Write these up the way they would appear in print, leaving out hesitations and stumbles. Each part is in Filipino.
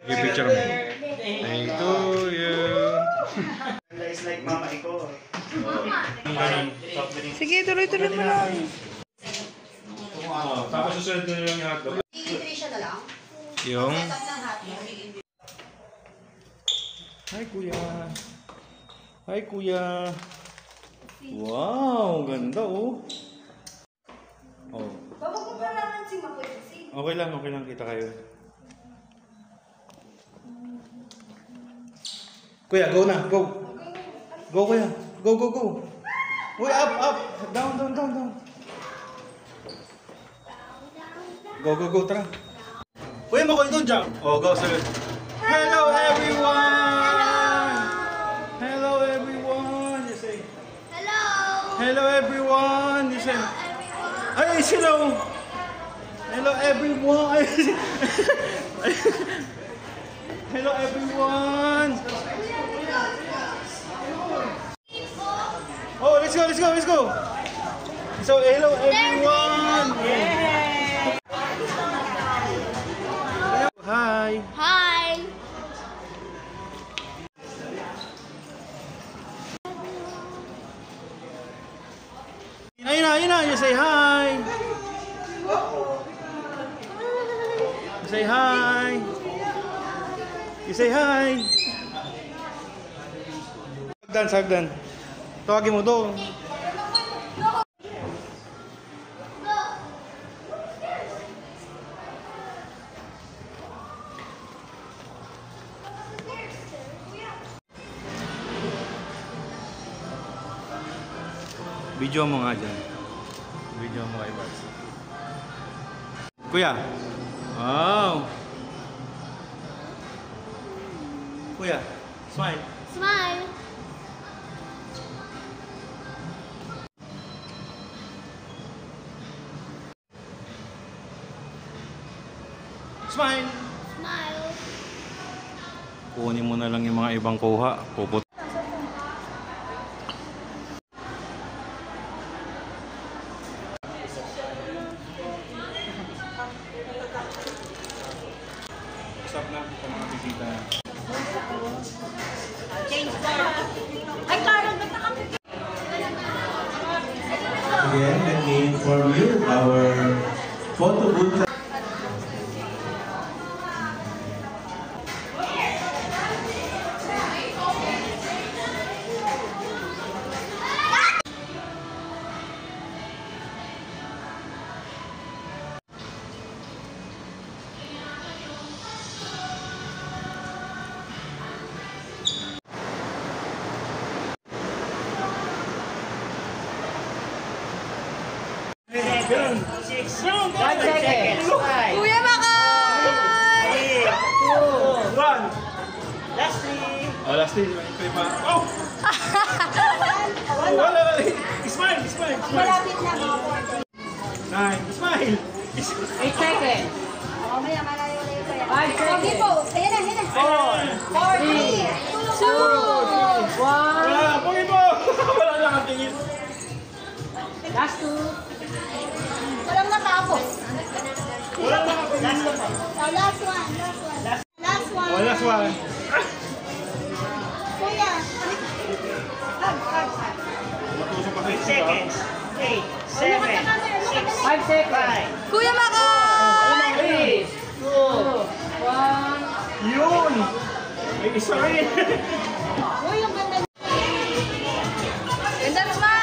Picture mo. Thank you. It's like mama iko. Sige, tuloy-tuloy mo lang. Tapos susunod na lang yung hotdog. Nutrition na lang. Yung? Setup ng hotdog. Hi, kuya. Hi, kuya. Wow, ganda oh. Oh. Bawag mo kailangan si Makoy. Okay lang kita kayo. Kuya, go na, go. Go, kuya. Go. Uy, up. Down. Go, tara. Kuya, Makoy, don't jump. Oh, go, sir. Hello, everyone. Hello, everyone. You say. Hello, everyone. You say. Ay, hello. Hello, everyone. Hello, everyone. Oh, let's go. So, hello, everyone. Yeah. Hi. Ayun na. You say hi. You say hi. You say hi. Sagdan. Tawagin mo doon. Video mo nga dyan. Video mo kay Bats. Kuya. Wow. Kuya. Smile. Smile. Kunin mo na lang yung mga ibang kuha. Puput. Stop na sa mga bisita. Ay, Carol, ba't nakapit? Again, let me inform you our photo booth. Kuya Makoy! 2, 1. Lastly. Oh! Wala. Smile. Malapit na mga 40. Smile. 8 seconds. Mamaya, malayo na yun sa'yo. 5 seconds. Okay po. Ayan na. 4, 3, 2, 1. Pogi po! Wala lang ang tingin. Last 2. Walang natapos. Wala lang ang tingin. Oh, last one. Last one. Kuya. Matusok pa sa 8 seconds. 8, 7, 6, 5 seconds. Kuya Makoy! 3, 2, 1. Yun! May isa rin. Uy, yung ganda. Ganda smile!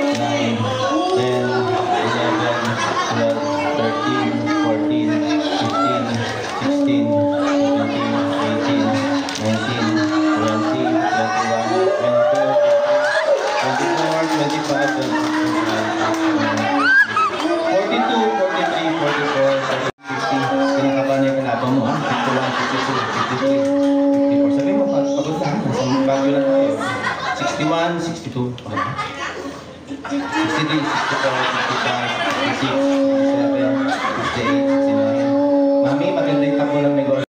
Mami, maganda yung takbo ng negosyo.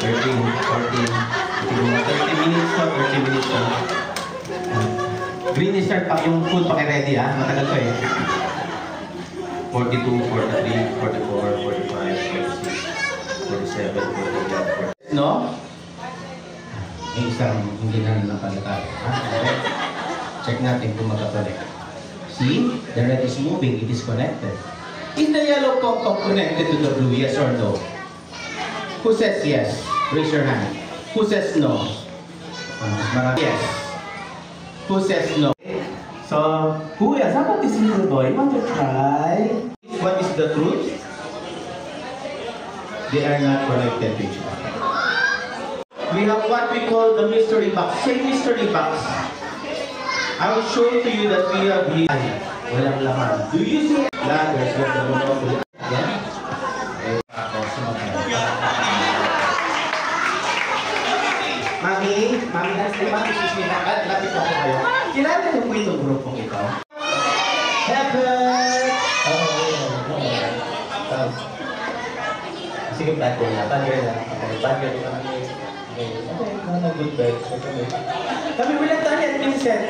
13, 14, 30 minutes na, 30 minutes na. yung food paki-ready ha. Matagal pa eh. 42, 43, 44, 45, 46, 47, 48, 48. No? Yung isang hindi na nakalagay. Okay. Check natin kung magkakonnect. See? The red is moving. It is connected. Is the yellow pom-pom connected to the blue? Yes or no? Who says yes? Raise your hand. Who says no? Yes. Who says no? So, who else? How about this little boy? Want to try? What is the truth? They are not connected to each other. We have what we call the mystery box. Say mystery box. I will show to you that we have here. Walang laman. Do you see ladders with the monopoly? Yeah? Mami, excuse me, lapit ako kayo. Kilala niyo po itong grupong ito? Heaven! Sige, bad girl na. Bad girl na. Bad girl na kami. Okay, good vibes. Kami bilang tayo at Vincent.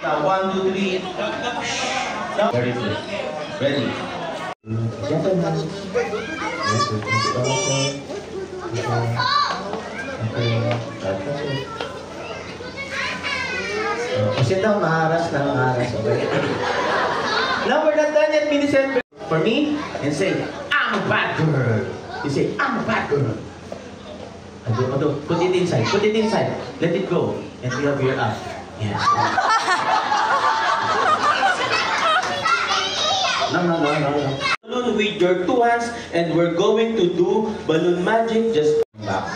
Now, 1, 2, 3. Very good. Ready? Gentlemen. Kasi daw maharas na maharas. Okay? Now, we're not done yet, Vincent. For me, and say, I'm a bad girl. You say, I'm a bad girl. Put it inside. Put it inside. Let it go. And we have your up. Yes. No. Balloon with your 2 hands, and we're going to do balloon magic. Just back.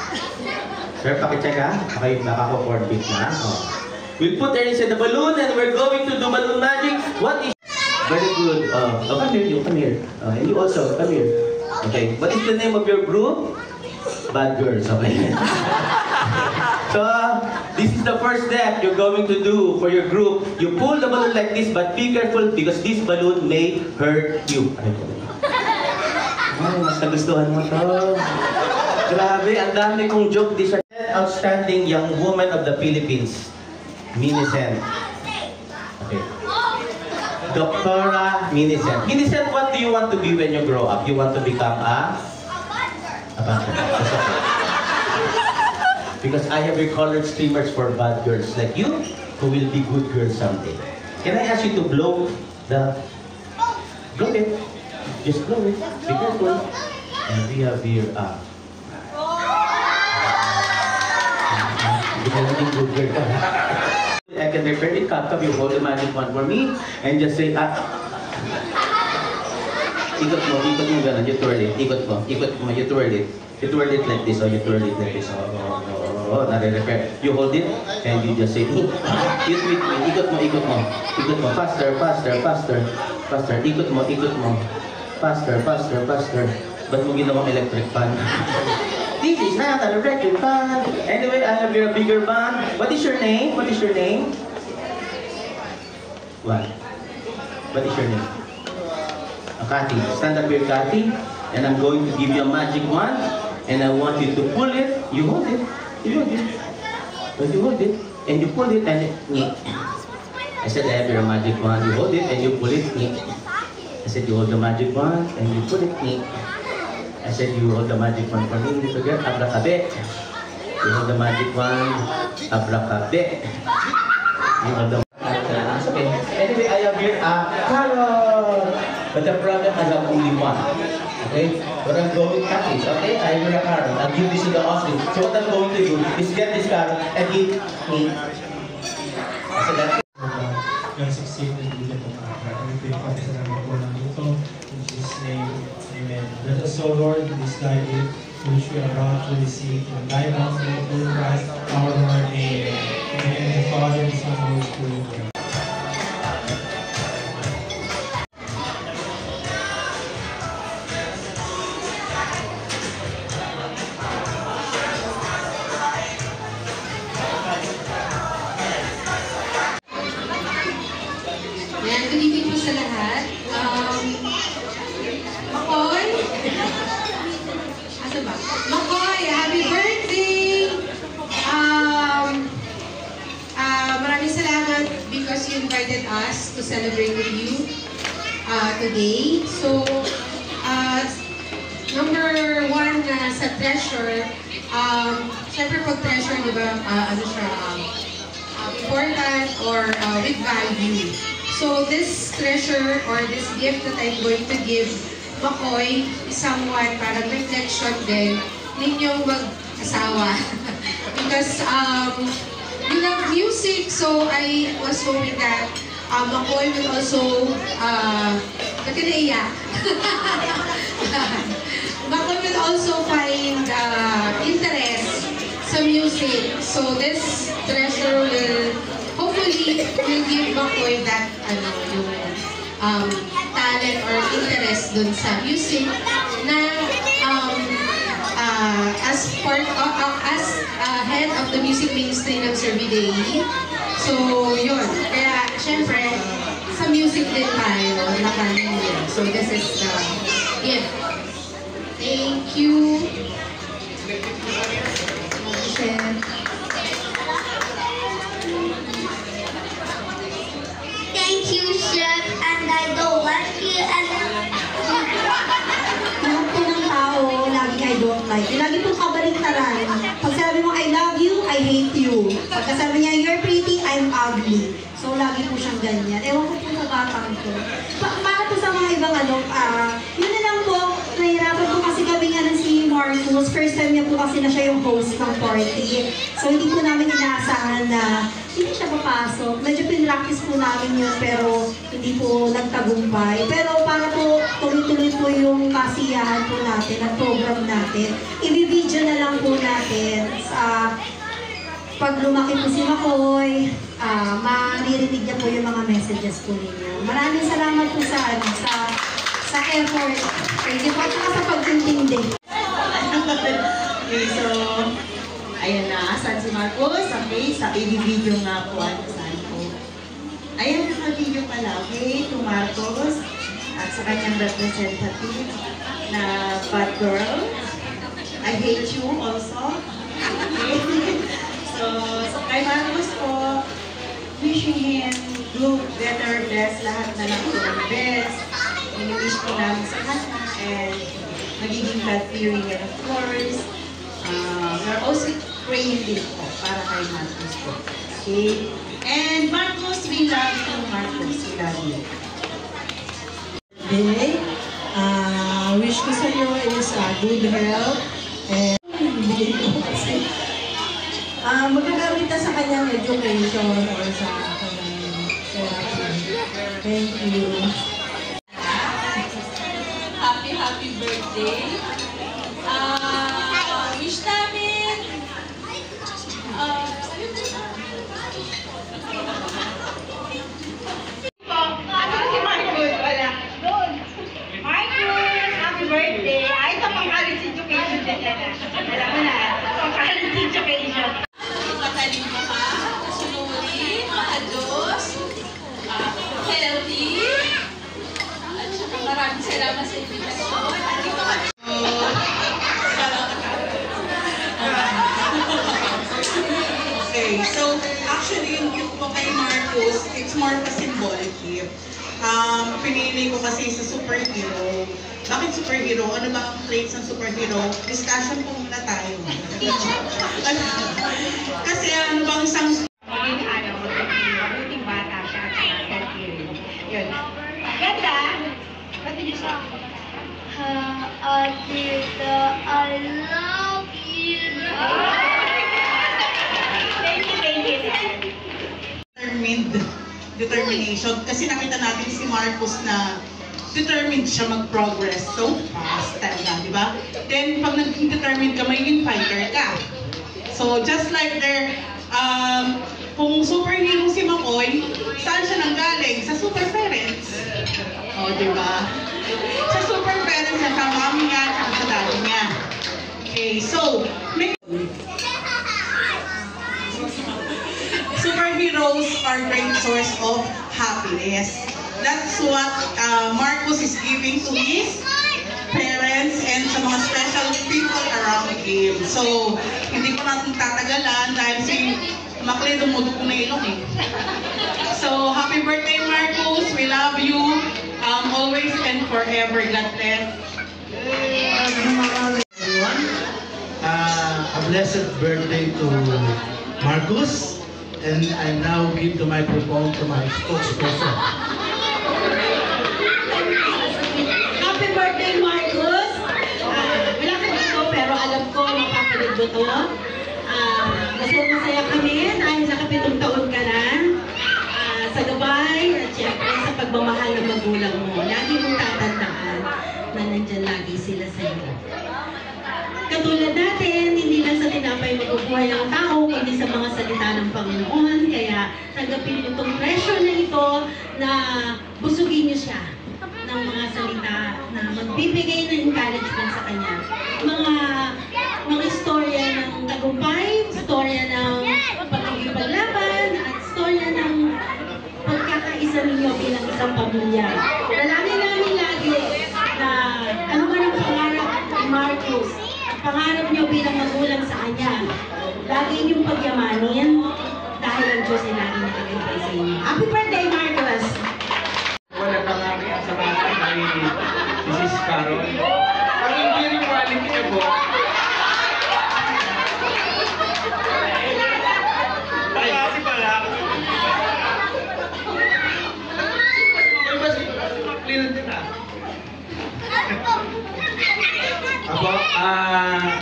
Sir, pakicheck ha. Okay, nakaka-4 beat na. Oh. We'll put her inside the balloon, and we're going to do balloon magic. What is... Very good. Come here, you. Come here. And you also. Come here. Okay. What is the name of your group? Bad girls. Okay. So, this is the first step you're going to do for your group. You pull the balloon like this, but be careful because this balloon may hurt you. Oh, mas nagustuhan mo to. Grabe, ang dami kong joke. This is outstanding young woman of the Philippines. Minicent. Okay. Doctora Minicent. Minicent, what do you want to be when you grow up? You want to become a bad girl. Because I have recolored streamers for bad girls like you, who will be good girls someday. Can I ask you to blow the... Blow it. Just blow it. Be careful. And we have here up. Good girl. I can repair it. Kakab, you hold the magic wand for me. And just say, ikot mo gano'n. You twirl it. Ikot mo, you twirl it. You twirl it like this, or you twirl it like this. Nare-repair. You hold it, and you just say, eat with me. Ikot mo. Faster. Ikot mo. Faster. Ba't mo ginawang electric fan? This is not an electric fan. Anyway, I have your bigger band. What is your name? What? What is your name? Kathy. Stand up here, Kathy. And I'm going to give you a magic wand. And I want you to pull it. You hold it. But you hold it. And you pull it and I said, I have your magic wand. You hold it and you pull it. I said, you hold the magic wand and you pull it. I said, you hold the magic wand for me. Forget, abracadabra. You hold the magic wand. Abracadabra. You hold the okay. Anyway, I have here a carrot. But the problem is I have only one. Okay? But I'm going to cut this, okay? I have a carrot. I'll give this to the ostrich. So what I'm going to do is get this carrot and give me. So that's Yung succeeded with the Papa. Ito yung pagkasalamat po ng ito. In Jesus' name, Amen. Let us, O Lord, this thy gift, which we are about to receive, and thy mouth and the Christ, our Lord, Amen. Amen. The Father, the Son, and the Holy Spirit. Yan, good evening po sa lahat. Makoy? Asa ba? Makoy, happy birthday! Maraming salamat because celebrate with you today. So, number one sa treasure, syempre pag treasure, di ba, important or with value. So this treasure or this gift that I'm going to give Makoy is somewhat parang reflection din ninyong mag-asawa. Because you love music, so I was hoping that Makoy will also Makoy will also find interest sa music. So this treasure will hopefully will give Makoy that yung talent or interest dun sa music na as part as head of the music ministry ng Serviday. So yun, kaya syempre sa music din tayo nakalimutan. So this is the gift. Thank you. Thank you, Chef, and I don't like you. And Lahat po ng tao, lagi I don't like you. Lagi pong kabaliktaran. Pag sabi mo, I love you, I hate you. Pag sabi niya, you're pretty, I'm ugly. So, lagi po siyang ganyan. Ewan ko po sa batang ko. Para po sa mga ibang yun na lang po, nahirapan po kasi kami nga ng si Marcus. First time niya po kasi na siya yung host ng party. So, hindi po namin inaasahan na hindi siya papasok. Medyo pinractice po namin yun, pero hindi po nagtagumpay. Pero para po tuloy-tuloy po yung kasiyahan po natin at program natin, i-video na lang po natin sa pag lumaki po si Makoy, maririnig niya po yung mga messages po ninyo. Maraming salamat po sa effort. Thank you po at sa pagtintindi. Okay, so, ayan na, asan si Marcos? Okay, sa i-video nga po, saan po. Ayan, naka-video pala, okay, to Marcos at sa kanyang representative na bad girl. I hate you also. Okay. So kay Marcos po, wishing him good, better, best, lahat na lang po ng best. I-wish po namin sa kanya and magiging God-fearing and of course, we're also praying din po para kay Marcos po. Okay? And Marcos, we love you. Marcos, we love you. Okay. Wish ko sa iyo is good health and bigay ko kasi magagamit na sa kanyang education or sa kanyang therapy. Thank you. Happy birthday. Wish namin Happy birthday! Ay, ito pang-college education dyan. Alam mo na, pang-college education. matalino ka, masunuri, mahadlos, healthy, at saka maraming salamat sa invitasyon. Andito kami. Okay, so actually yung gift ko kay Marcos, it's more of a symbolic gift. Pinili ko kasi sa superhero. Bakit superhero? Ano ba ang traits ng superhero? Discussion po muna tayo. Kasi ano bang isang... Mabuting bata siya at saka healthy rin. Yun. Ganda! Ba't niyo siya? Tita, I love you. Thank you. Determination. Kasi nakita natin si Marcos na determined siya mag-progress so fast talaga, di ba? Then, pag naging determined ka, magiging fighter ka. So, just like there, kung superhero si Makoy, saan siya nanggaling? Sa super parents. O, di ba? Sa super parents niya, sa mami niya, at sa daddy niya. Okay, so, superheroes are great source of happiness. That's what Marcos is giving to his parents and sa mga special people around him. So, hindi ko natin tatagalan dahil si Makli, dumudukong na ilong eh. So, happy birthday, Marcos. We love you. Always and forever. God bless. Everyone, a blessed birthday to Marcus. And I now give the microphone to my spokesperson. Happy birthday, Marcus! Wala ka dito, pero alam ko mapapanood mo to. Masaya kami dahil nakapitong taon ka na. Sa gabay at syempre sa pagmamahal ng magulang mo. Lagi mong tatandaan na nandyan lagi sila sa iyo. Katulad natin, hindi lang sa tinapay mabubuhay ang tao, kundi sa mga salita ng Panginoon. Kaya tanggapin mo itong pressure na ito na busugin niyo siya ng mga salita na magbibigay ng encouragement sa kanya. Mga istorya ng tagumpay, istorya ng pagkakipaglaban, at istorya ng pagkakaisa ninyo bilang isang pamilya. Dalangin namin lagi na ano man ang pangarap ni Marcus, pangarap niyo bilang magulang sa kanya, lagi niyong pagyamanin dahil ang Diyos ay lagi nakagantay sa inyo. Happy birthday, Marcus! Wala pangarap sa bata kay Mrs. Carol. Ang hindi quality niya po. Kasi pala.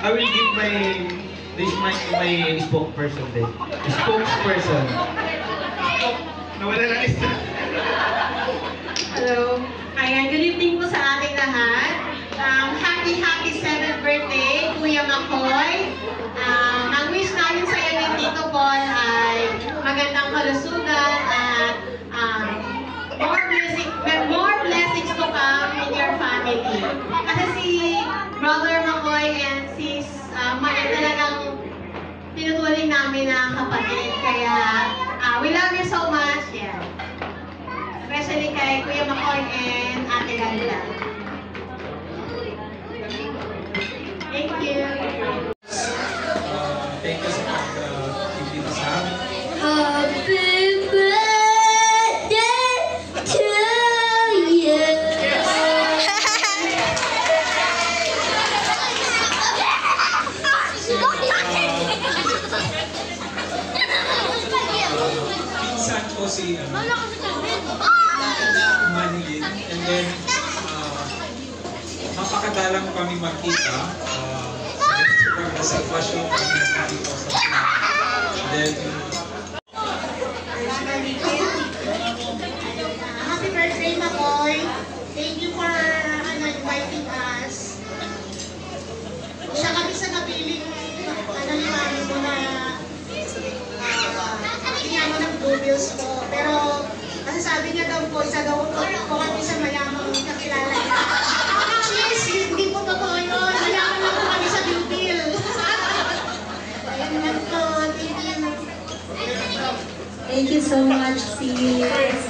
I will give this mic to my spokesperson din. Spokesperson. Nawala na isa. Hello. Ayan, good evening po sa ating lahat. Happy 7th birthday, Kuya Makoy. Ang wish namin sa iyo ni Tito Paul ay magandang kalusugan at more blessings to come in your family. Kasi si Brother Makoy and sis Maya talagang tinuturing namin na kapatid. Kaya we love you so much. Yeah. Especially kay Kuya Makoy and Ate Ganda. Thank you. Thank you sa pag-ibig sa amin. Happy birthday to you. Pinsan ko si Manilin, and then napakadalang kami magkita sa fashion kami dito sa then Happy birthday, Makoy. Thank you for inviting us. Siya kami sa napiling ni mami mo na mo ng blue bills po. Pero kasi sabi niya daw po, isa daw po kami sa mayamang kakilala niya. Cheers! Hindi po totoo yun. Mayaman lang po kami sa blue bill. Ayun lang po. Thank you so much, sis.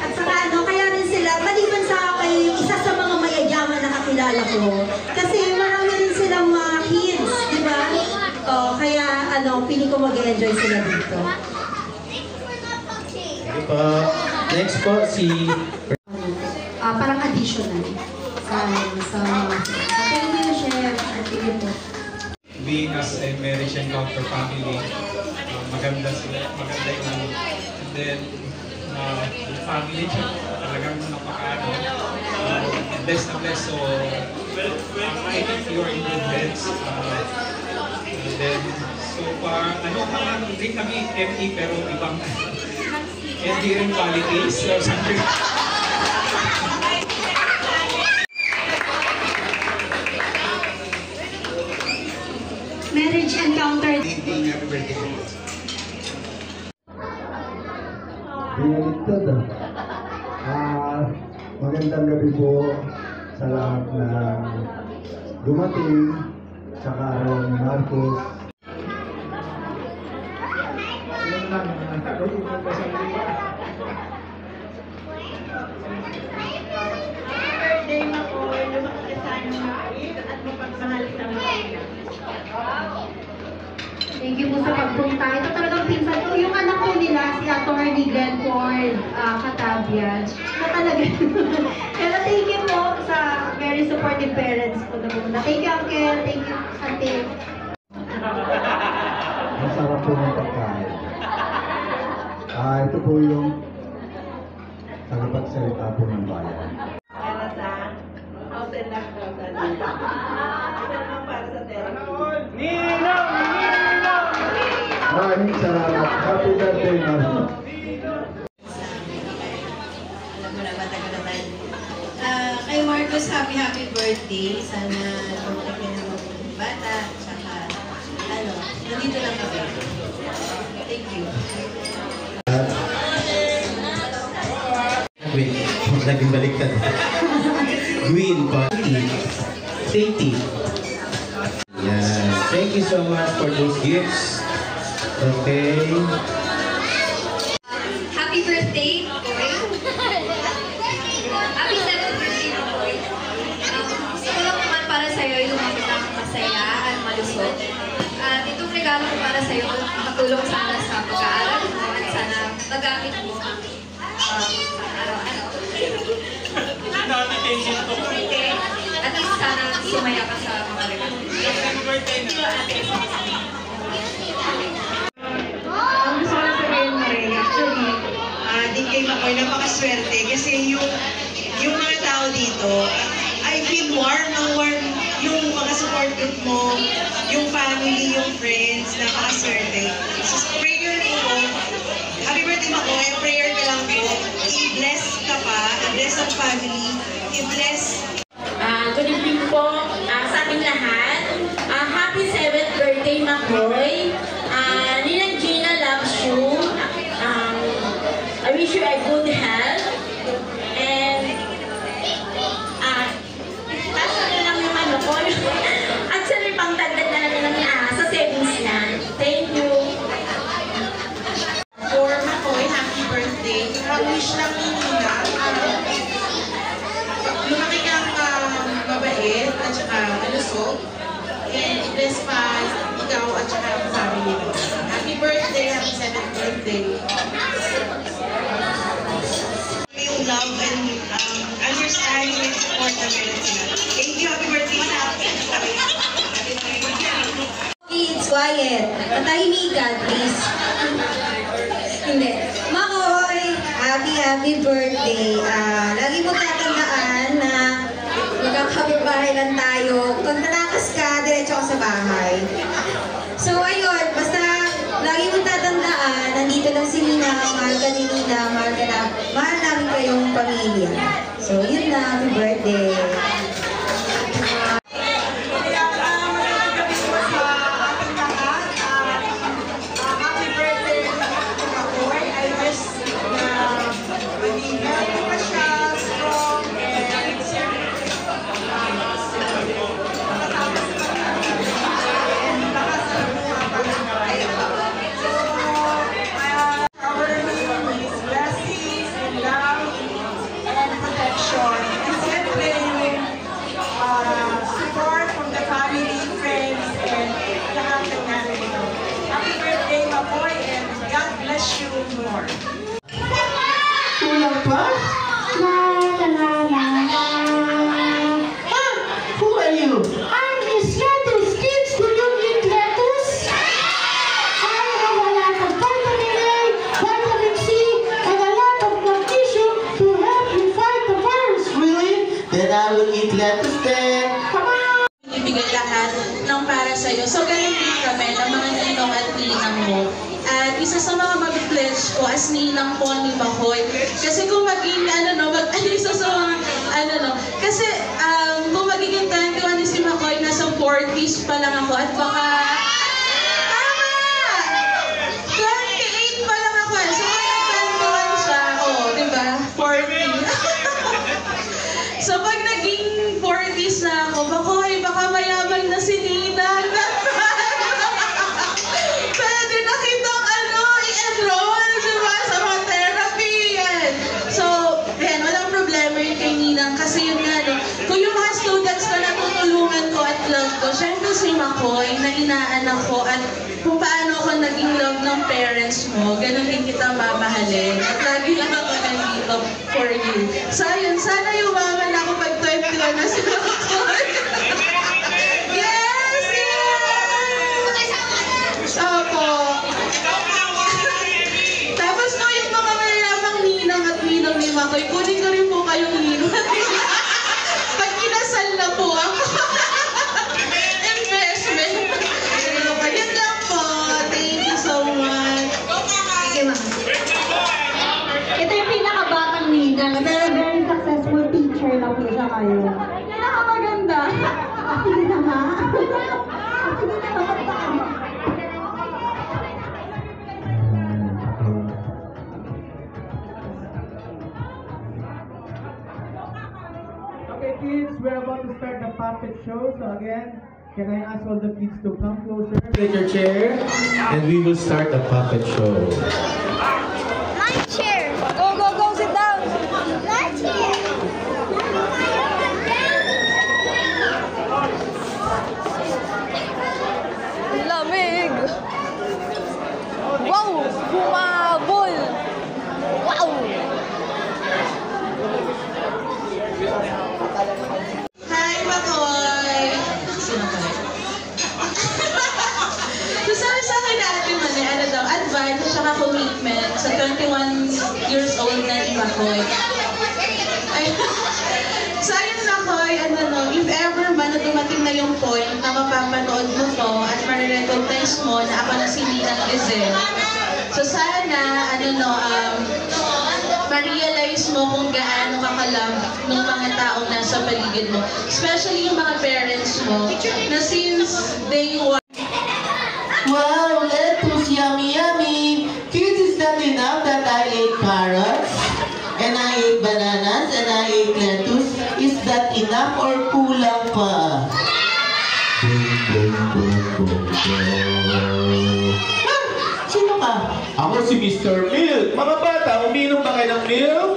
At saka kaya rin sila, maliban sa kay isa sa mga mayayaman na kakilala ko, kasi marami rin silang mga kids, di ba? Kaya feeling ko mag-enjoy sila dito. Okay po. Next po, si... Parang additional sa mga thank you, Chef. Thank you po. being as a marriage encounter family, maganda sila, maganda yung and then yung family niya talagang napakaano, blessed na blessed. So I think you're in good hands. And then so far parang din kami ME pero ibang endearing qualities. So something marriage encounter. Happy birthday. Biniligtad magandang gabi po sa lahat na dumating sa araw ni Marcos. Yun lang, birthday mo po, lumaki ka sana mait at mapagmahal sa mga. Thank you po sa pagpunta. Ito talagang pinsan ko yung nila, si Attorney Glenford Catabian, na talaga. Pero thank you po sa very supportive parents ko na pumunta. Thank you, Uncle. Thank you, Ate. Masarap po ng pagkain. Ito po yung tagapagsalita po ng bayan. Para sa house and lot daw sa dito. Ito naman para sa therapy. Maraming salamat. Happy birthday, Marcos. Alam mo na, matagal na tayo. Kay Marcos, happy birthday. Sana lumaki ka ng bata. Tsaka, nandito lang kami. Thank you. Wait, laging baliktad. Green party. Safety. Yan. Thank you so much for those gifts. Okay. Happy birthday, boy. Happy 7th birthday, boy. Gusto ko lang naman para sa'yo yung lumapit ang masaya at malusog. At itong regalo ko para sa'yo, makatulong sana sa pag-aaral mo at sana magamit mo sa araw-araw. At least sana sumaya ka sa mga regalo. Ang gusto ko lang sabihin mo rin, actually, din kay Makoy, napakaswerte kasi yung mga tao dito, I feel warm yung mga support group mo, yung family, yung friends, napakaswerte. So, prayer ko, happy birthday Makoy, prayer ka lang po, i-bless ka pa, i-bless ang family, i-bless. Good evening po sa ating lahat. Happy 7th birthday, Makoy. Ninang Gina loves you. I wish you a good health. And taso na lang yung ano ko. Actually, pang dagdag na lang sa savings na. Thank you. For Makoy, happy birthday. Wish lang ni Nina. Lumaki kang mabait at saka malusog. And i-bless pa ikaw at saka ang family mo. Happy birthday, happy 7th birthday. Yung love and understanding and support na meron sila. Thank you, happy birthday sa Kids, quiet. Matahimikan, please. Hindi. Makoy, happy birthday. Lagi mo tatandaan na magkakapit-bahay lang tayo. Pag natakas ka, diretso ka sa bahay. So, ayun, basta lagi mo tatandaan, nandito lang si Nina, mahal ka ni Nina, mahal namin kayong pamilya. So, yun na, happy birthday. Kulang pa? Who are you? I'm Miss Lettuce. Kids, do you eat lettuce? I have a lot of vitamin A, vitamin C, and a lot of magnesium to help you fight the virus. Really? Then I will eat lettuce then. Come on! Ibigay lahat ng para sa'yo. So, ganun din kami ng mga ninong at ninang mo. At isa sa mga mag-pledge ko as ninang po ni Makoy. Kasi kung maging, isa sa mga, kasi kung magiging 21 ni si Makoy, nasa 40s pa lang ako. At baka, tama! 28 pa lang ako. So, kung 21 siya, diba? 40. So, pag naging 40s na ako, Makoy, baka mayaman na si Nina. Pwede na kitang i-enroll, diba, sa mga therapy, yan. So, yan, walang problema yun kay Ninang. Kasi yun nga, kung yung mga students na natutulungan ko at love ko, syempre si Makoy, na inaanak ko, at kung paano ako naging love ng ng parents mo, ganun din kita mamahalin. At lagi lang ako nandito for you. So ayun, sana yumaman ako pag 21 na si Makoy. Yes! Yes! Opo. Tapos po yung mga mayamang ninang at ninang ni Makoy, kunin ko rin po kayong ninang at ninang. Pag kinasal na po ako. Investment. Yun lang po. Thank you so much. Okay, ma'am. Ito yung pinakabatang ninang, pero very successful teacher na po siya kayo. Pinakamaganda. Sige na nga. Sige na nga. Okay, kids, we're about to start the puppet show. So again, can I ask all the kids to come closer? Take your chair, and we will start the puppet show. My chair. Go, go, go, sit down. My chair. Lamig. Wow, bumabol. Wow. Hi, Makoy! Sino ba? So sabi sa akin natin ano daw, advice at saka commitment sa 21 years old na ni Makoy. Ay, so ayun Makoy, if ever man na dumating na yung point na mapapanood mo to at marirecognize mo na ako na si Ninang Lizelle. So sana, ma-realize mo kung gaano kakalab ng mga taong nasa paligid mo. Especially yung mga parents mo, na since day one. Wow, lettuce, yummy, yummy. Kids, is that enough that I ate carrots? And I ate bananas, and I ate lettuce? Is that enough or kulang pa? Sino ka? Ako si Mr. Milk. Mga bata, uminom ba kayo ng milk?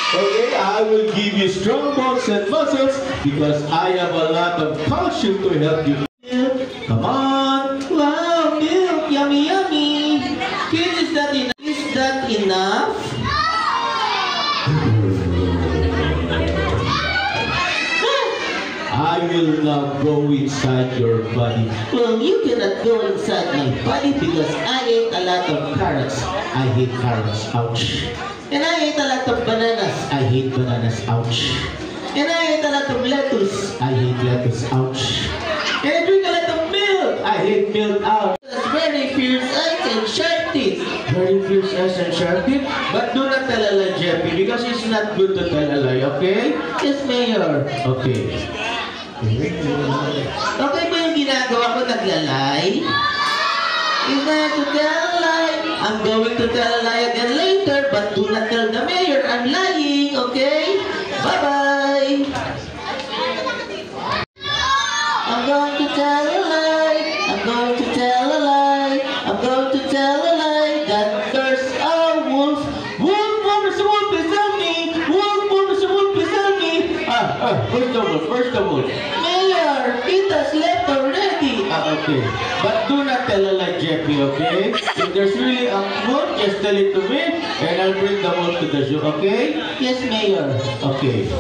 Okay, I will give you strong bones and muscles because I have a lot of calcium to help you. Come on! Wow, milk! Yummy, yummy! Kids, is that enough? Is that enough? I will now go inside your body. Well, you cannot go inside my body because I ate a lot of carrots. I hate carrots. Ouch. And I ate a lot of bananas. I hate bananas. Ouch. And I ate a lot of lettuce. I hate lettuce. Ouch. And I drink a lot of milk. I hate milk. Ouch. That's very fierce eyes and sharp teeth. Very fierce eyes and sharp teeth. But do not tell a lie, Jeffy, because it's not good to tell a lie, okay? Yes, Mayor. Okay. Okay ba yung ginagawa ko, naglalay? If I have to tell a lie, I'm going to tell a lie again later, but do not tell the mayor I'm lying, okay? Bye-bye! I'm going to tell a lie, I'm going to tell a lie, I'm going to tell a lie that there's a wolf. Wolf, there's a wolf beside me! Wolf, there's a wolf beside me! First of all, Mayor, it has left already! Okay. But do not tell a lie, Jeffy, okay? If there's really a wolf, just tell it to me, and I'll bring the wolf to the zoo, okay? Yes, Mayor. Okay.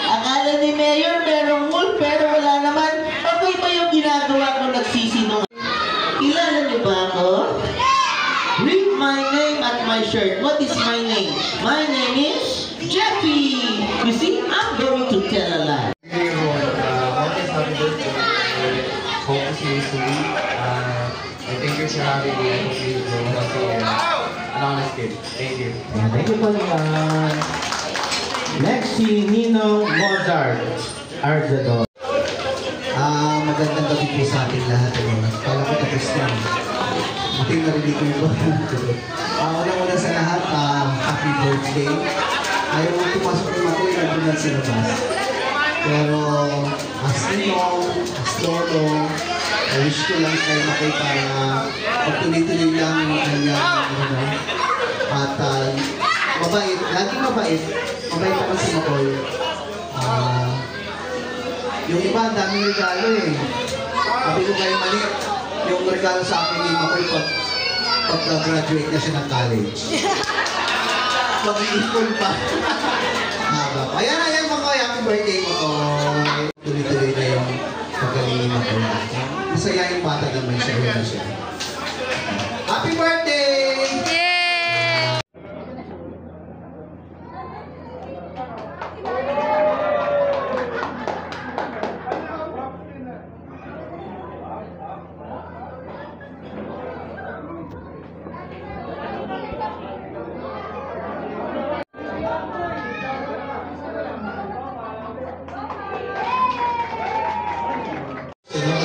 Akala ni Mayor, merong wolf, pero wala naman. Okay ba yung ginagawa ko nagsisinungaling? Kilala niyo ba ako? Read my name at my shirt. What is my name? My name is Jeffy. You see, I'm going to tell a lie. Hey everyone, welcome to Happy Birthday. Hope to see you soon. And thank you for having me. I hope you grow healthy and an honest kid. Thank you. Thank you po naman. Next, si Nino Mozart Arzador. Magandang gabi po sa ating lahat. Kala ko tapos na. Buti narinig ko yung una-una sa lahat, happy birthday. Ayaw mo pumasok yung ako, nandun lang sa labas. Pero, as Ninong, as Lolo, I wish ko lang kayo Makoy para pagtuloy-tuloy lang yung kanyang, at mabait, laging mabait. Mabait naman si Makoy. Yung iba, ang daming regalo eh. Sabi ko kayo mali. yung regalo sa akin ni Makoy pag-graduate na siya ng college. Magiging full pa. Haba pa. Ayan, Makoy. Happy birthday, Makoy. Tuloy-tuloy na yung pagaling ni Makoy. Masaya yung bata naman siya. Wala siya. Happy birthday!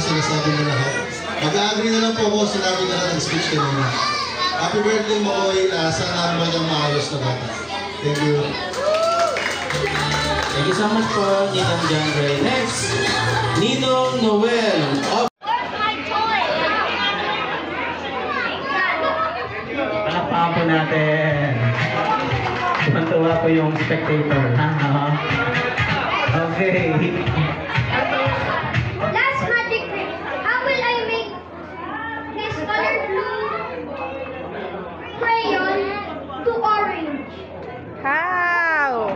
Sinasabi mo lahat. Mag-agree na lang po ako, sinabi na lang ng speech kanina. Happy birthday, Makoy. Sana naman ang maayos na bata. Thank you. Thank you so much po, Ninong John Ray. Next, Ninong Noel. Palakpakan po natin. Tuwan-tuwa po yung spectator. Okay. Last magic trick. How will I make this color blue crayon to orange? How?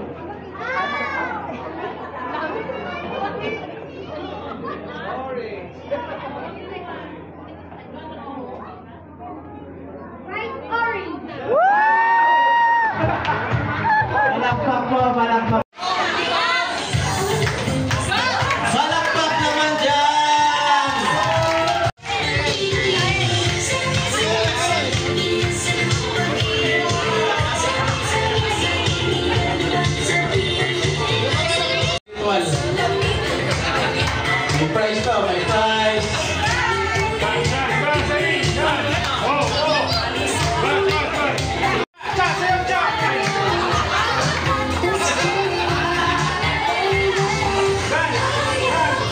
Right, orange. Palakpak po, palakpak. Palakpak naman dyan! May prize to, may prize!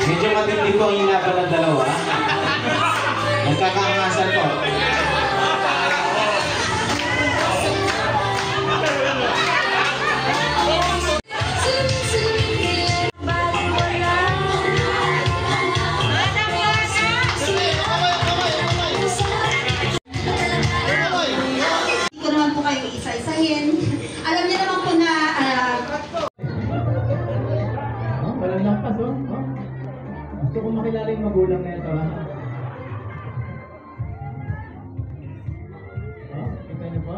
Medyo matindi po ang hinapan ng dalawa. Nagkakaangasan po. Hindi ko naman po kayo isa-isahin. Alam niyo naman po na Walang lampas, oh. Gusto ko makilala yung magulang na ito, ha? Kita niyo po?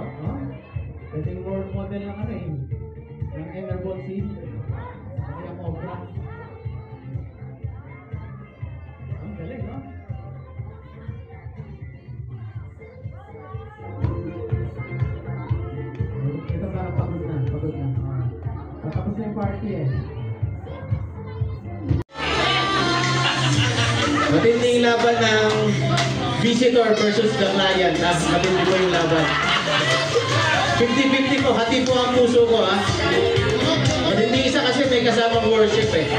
Ito yung role model ng ano eh. Ng Emerbon Seed. Kaya Cobra. Ang galing, no? Ito parang pagod na. Tapos na yung party eh. Matinding laban ng visitor versus the client. Matindi po yung laban. 50-50 po. Hati po ang puso ko, ha. Matindi isa kasi may kasamang worship eh.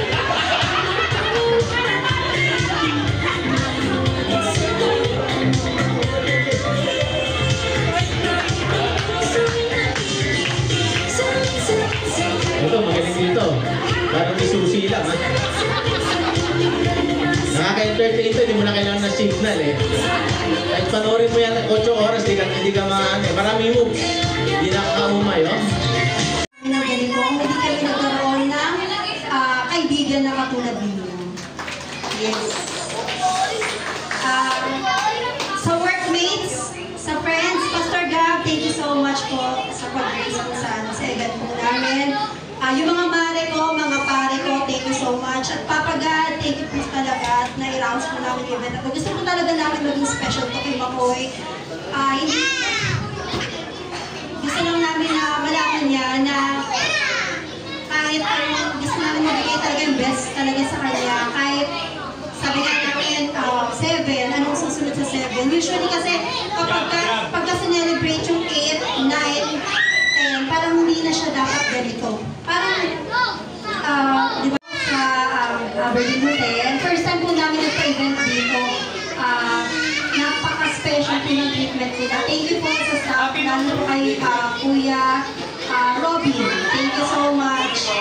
Ito, magaling dito. Parang may susi lang, ha. Nakaka-entertain ito, hindi mo na kailangan ng signal eh. Kahit panoorin mo yan 8 oras, hindi ka maano eh. Marami moves. Hindi nakakaumay, oh. na ganito, kung hindi kami nagkaroon ng kaibigan na katulad ninyo. Yes. Sa workmates, sa friends, Pastor Gab, thank you so much po sa pag-raise po sa event po namin. Yung mga mare ko, mga pare ko, thank you so much. At Papa God, thank you po talaga na i-rounds po namin yung event. Gusto po talaga namin maging special to kay Makoy. Gusto lang namin na malaman niya na kahit gusto namin mabigay talaga yung best talaga sa kanya. Kahit sabi nga namin, 7, anong susunod sa 7? Usually kasi pagka sinelebrate yung 8, 9, 10, parang hindi na siya dapat ganito. Parang, di ba, sa Aberdeen Hotel, first time po namin nagpa-event dito, napaka-special po ng treatment nila. Thank you po sa staff, lalo po kay Kuya Robin. Thank you so much.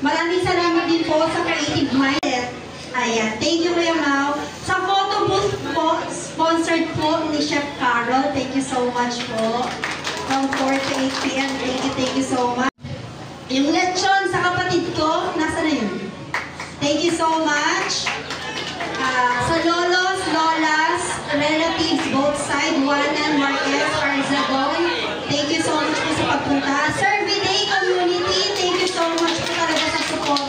Maraming salamat din po sa creative mind. Ayan, thank you Kuya Mau. Sa photo booth Sponsored po ni Chef Carol. Thank you so much po. From 4 to 8 p.m. Thank you so much. Yung lechon sa kapatid ko, nasa na yun? Thank you so much. Sa lolos, lolas, relatives both side, Juan and Marquez, Arzadon. Thank you so much po sa pagpunta. Survey Day Community, thank you so much po talaga sa support.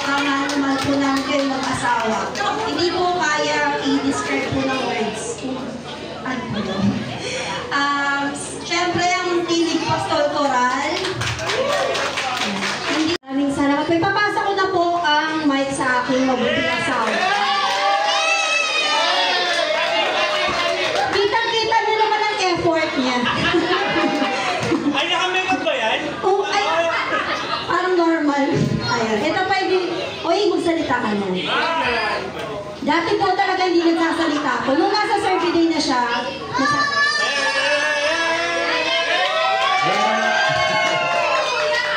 Mahal po namin kayo mag-asawa. Hindi po kaya i-describe po ng words. Ano po yun? Siyempre, ang tinig pastoral. Maraming salamat. May papasa ko na po ang mic sa aking mabuting asawa. Kitang-kita niyo naman ang effort niya. Ay, naka-makeup ba yan? Oo, ay, parang normal. Ayan. Ito pa yung, oy, magsalita ka na. Dati po talaga hindi nagsasalita ko. Nung nasa survey day na siya,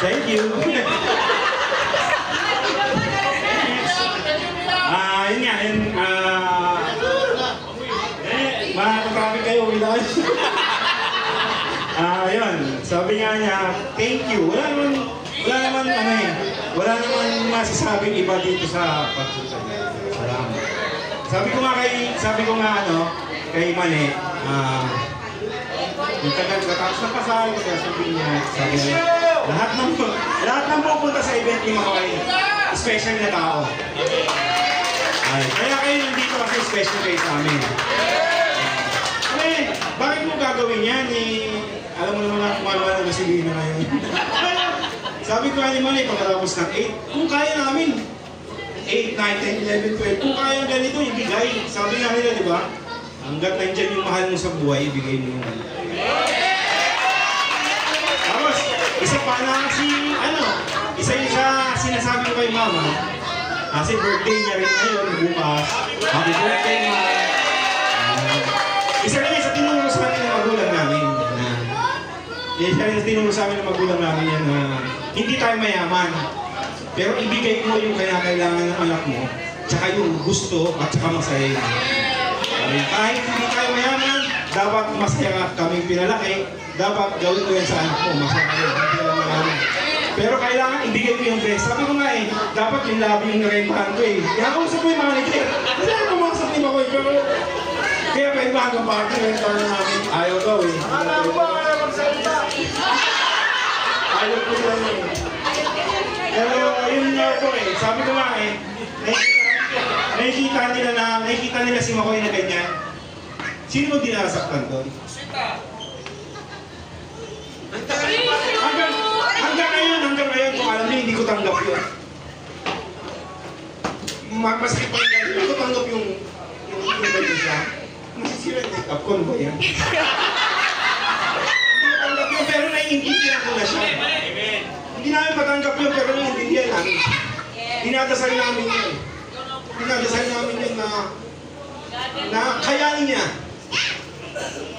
Thank you. Yun nga, makakatraffic kayo, uwi na kayo. Yun, sabi nga niya, thank you. Wala naman masasabing iba dito sa pagpunta niya. Salamat. Sabi ko nga kay Mane, yung katapos na kasal, kaya sabi niya, lahat ng pupunta sa event ni Makoy, special na tao. Kaya kayo nandito kasi special kayo sa amin. Bakit mo gagawin yan? Alam mo naman kung ano na gasolina na yun. Sabi ko nga naman pagkatapos ng 8, kung kaya namin, 8, 9, 10, 11, 12, kung kaya ganito, ibigay. Sabi nga nila, di ba? Hanggat nandyan yung mahal mo sa buhay, ibigay mo yung tapos, isa pa na isa yung sa sinasabi ko kay Mama, kasi birthday niya rin ngayon, bukas. Happy birthday, Ma! Isa rin sa tinuro sa amin ng magulang namin. Isa rin sa tinuro sa amin ng magulang namin yan na hindi tayo mayaman. Pero ibigay mo yung kailangan ng anak mo, tsaka yung gusto at tsaka masaya. Kahit hindi tayo mayaman, dapat masaya kaming pinalaki, dapat gawin ko yan sa anak mo, masaya kayo, hindi lang mayaman. Pero kailangan ibigay ko yung best. Sabi ko nga dapat yung labi yung narentahan ko Kaya kausap ko yung manager. Kasi ano pumasok ni Makoy, pero kaya pwede ba hanggang party, rental na namin. Ayaw daw Ano ba kaya magsalita? Ayaw ko lang Pero yun nga po sabi ko nga nakikita nila si Makoy na ganyan. Sino mo dinasaktan doon? Hanggang ngayon, kung alam niyo, hindi ko tanggap yun. Maski pa yung hindi ko tanggap yung ganyan siya. Masisira yung make-up ko, ano ba yan? Hindi ko tanggap yun, pero naiintindihan ko na siya. Hindi namin matanggap yun, pero naiintindihan namin siya. Dinadasal namin yun. Dinadasal namin yun na kayanin niya.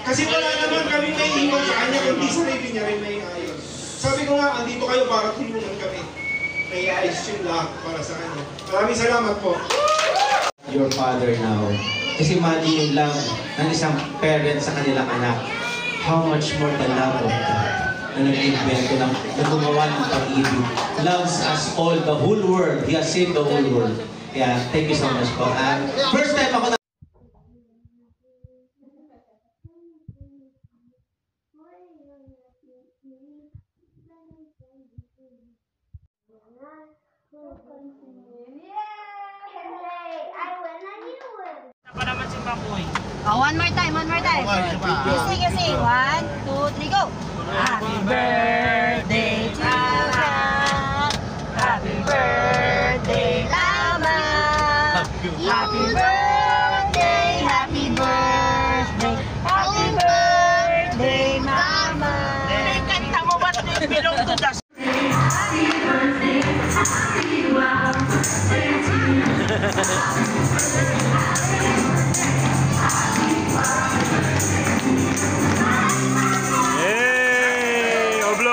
Kasi wala naman kami may iwan sa kanya, kundi sarili niya rin may ayos. Sabi ko nga, andito kayo para tulungan kami. May ayos yung lahat para sa kanya. Maraming salamat po. Your father now. Kasi imagine yung love ng isang parent sa kanilang anak. How much more the love of God na nag-invento ng gumawa ng pag-ibig. Loves us all, the whole world. He has saved the whole world. Yeah, thank you so much po. First time ako na one more time. You sing. 1, 2, 3, go. Happy birthday to you. Happy birthday, Mama. Happy birthday, happy birthday. Happy birthday, Mama. Kanta mo ba't bilong to the Happy birthday, happy birthday to you.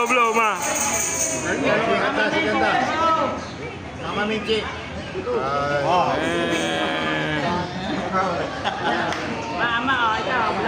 Blow, ma. Ganda. Mama Minji.